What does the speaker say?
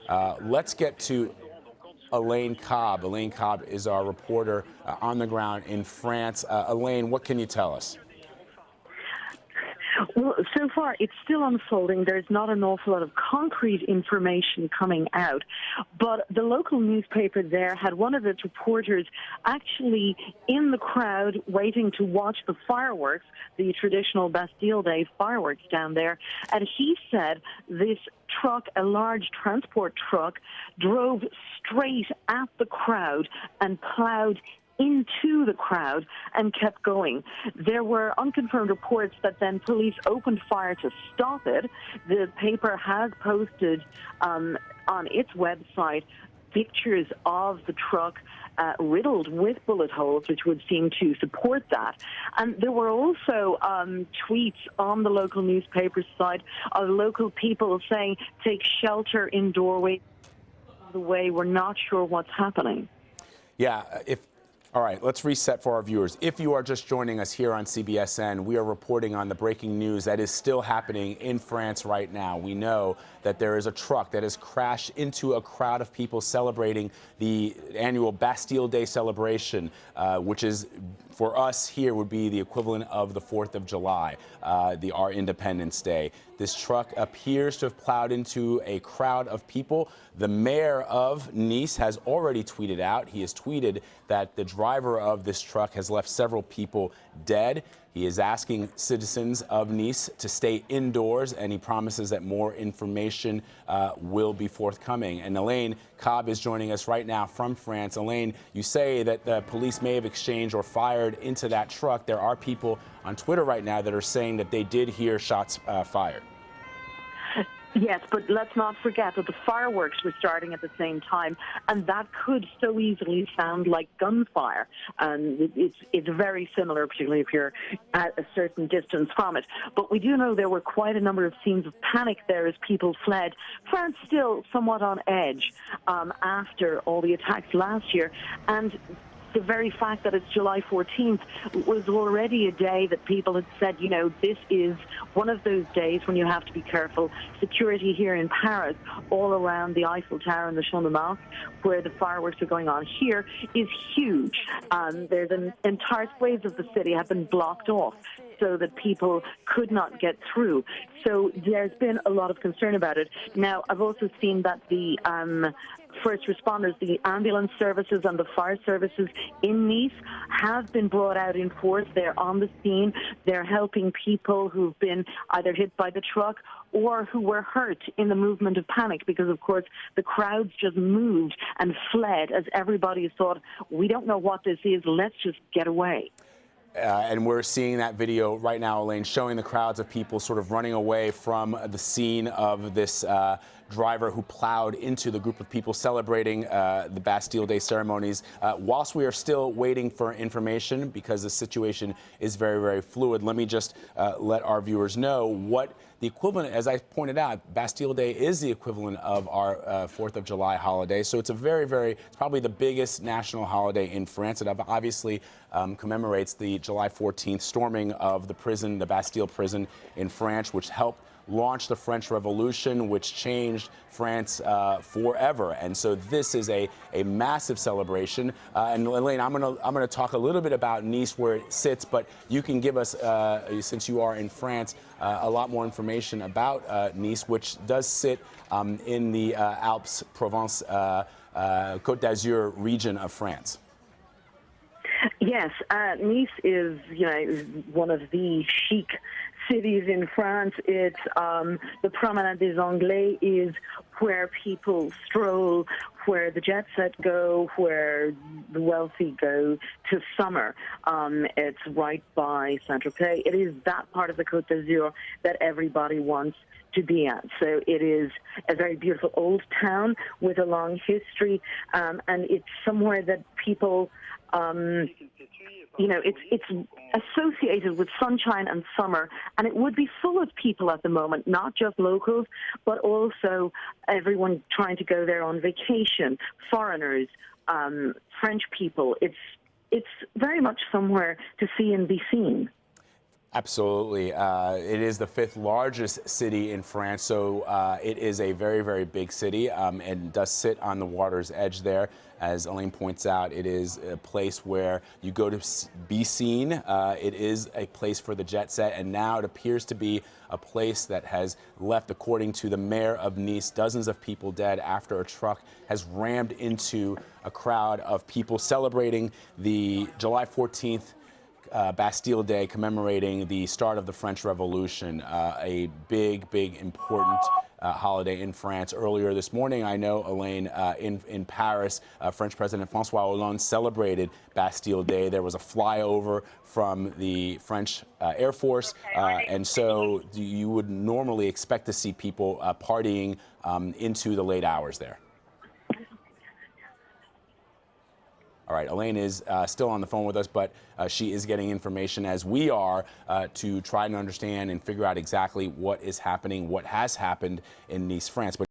Let's get to Elaine Cobbe. Elaine Cobbe is our reporter on the ground in France. Elaine, what can you tell us? Well, so far it's still unfolding. There's not an awful lot of concrete information coming out. But the local newspaper there had one of its reporters actually in the crowd waiting to watch the fireworks, the traditional Bastille Day fireworks down there. And he said this truck, a large transport truck, drove straight at the crowd and plowed into the crowd and kept going. There were unconfirmed reports that then police opened fire to stop it. The paper has posted on its website pictures of the truck riddled with bullet holes, which would seem to support that. And there were also tweets on the local newspaper site of local people saying, take shelter in doorways. The way we're not sure what's happening. Yeah, all right, let's reset for our viewers. If you are just joining us here on CBSN, we are reporting on the breaking news that is still happening in France right now. We know that there is a truck that has crashed into a crowd of people celebrating the annual Bastille Day celebration, which is, for us here, would be the equivalent of the 4th of July, our Independence Day. This truck appears to have plowed into a crowd of people. The mayor of Nice has already tweeted out. He has tweeted that the driver of this truck has left several people dead. He is asking citizens of Nice to stay indoors, and he promises that more information will be forthcoming. And Elaine Cobbe is joining us right now from France. Elaine, you say that the police may have exchanged or fired into that truck. There are people on Twitter right now that are saying that they did hear shots fired. Yes, but let's not forget that the fireworks were starting at the same time, and that could so easily sound like gunfire. And it's very similar, particularly if you're at a certain distance from it. But we do know there were quite a number of scenes of panic there as people fled. France still somewhat on edge after all the attacks last year, and the very fact that it's July 14th was already a day that people had said, you know, this is one of those days when you have to be careful. Security here in Paris, all around the Eiffel Tower and the Champ de Mars, where the fireworks are going on here, is huge. There's an entire swathes of the city have been blocked off so that people could not get through. So there's been a lot of concern about it. Now, I've also seen that the first responders, the ambulance services and the fire services in Nice have been brought out in force. They're on the scene. They're helping people who've been either hit by the truck or who were hurt in the movement of panic, because, of course, the crowds just moved and fled as everybody thought, we don't know what this is, let's just get away. And we're seeing that video right now, Elaine, showing the crowds of people sort of running away from the scene of this driver who plowed into the group of people celebrating the Bastille Day ceremonies. Whilst we are still waiting for information, because the situation is very, very fluid, let me just let our viewers know what the equivalent, as I pointed out, Bastille Day is the equivalent of our 4th of July holiday. So it's a it's probably the biggest national holiday in France. It obviously commemorates the July 14th storming of the prison, the Bastille prison in France, which helped launch the French Revolution, which changed France forever. And so this is a massive celebration. And Elaine, I'm gonna talk a little bit about Nice, where it sits, but you can give us, since you are in France, a lot more information about Nice, which does sit in the Alps, Provence, Côte d'Azur region of France. Yes, Nice is, one of the chic cities in France. It's the Promenade des Anglais is where people stroll, where the jet set go, where the wealthy go to summer. It's right by Saint-Tropez. It is that part of the Côte d'Azur that everybody wants to be at. So it is a very beautiful old town with a long history, and it's somewhere that people, it's associated with sunshine and summer, and it would be full of people at the moment, not just locals, but also everyone trying to go there on vacation, foreigners, French people. It's very much somewhere to see and be seen. Absolutely. It is the fifth largest city in France, so it is a very, very big city and does sit on the water's edge there. As Elaine points out, it is a place where you go to be seen. It is a place for the jet set, and now it appears to be a place that has left, according to the mayor of Nice, dozens of people dead after a truck has rammed into a crowd of people celebrating the July 14th Bastille Day, commemorating the start of the French Revolution, a big, big, important holiday in France. Earlier this morning, I know, Elaine, in Paris, French President François Hollande celebrated Bastille Day. There was a flyover from the French Air Force, and so you would normally expect to see people partying into the late hours there. All right, Elaine is still on the phone with us, but she is getting information, as we are, to try and understand and figure out exactly what is happening, what has happened in Nice, France. But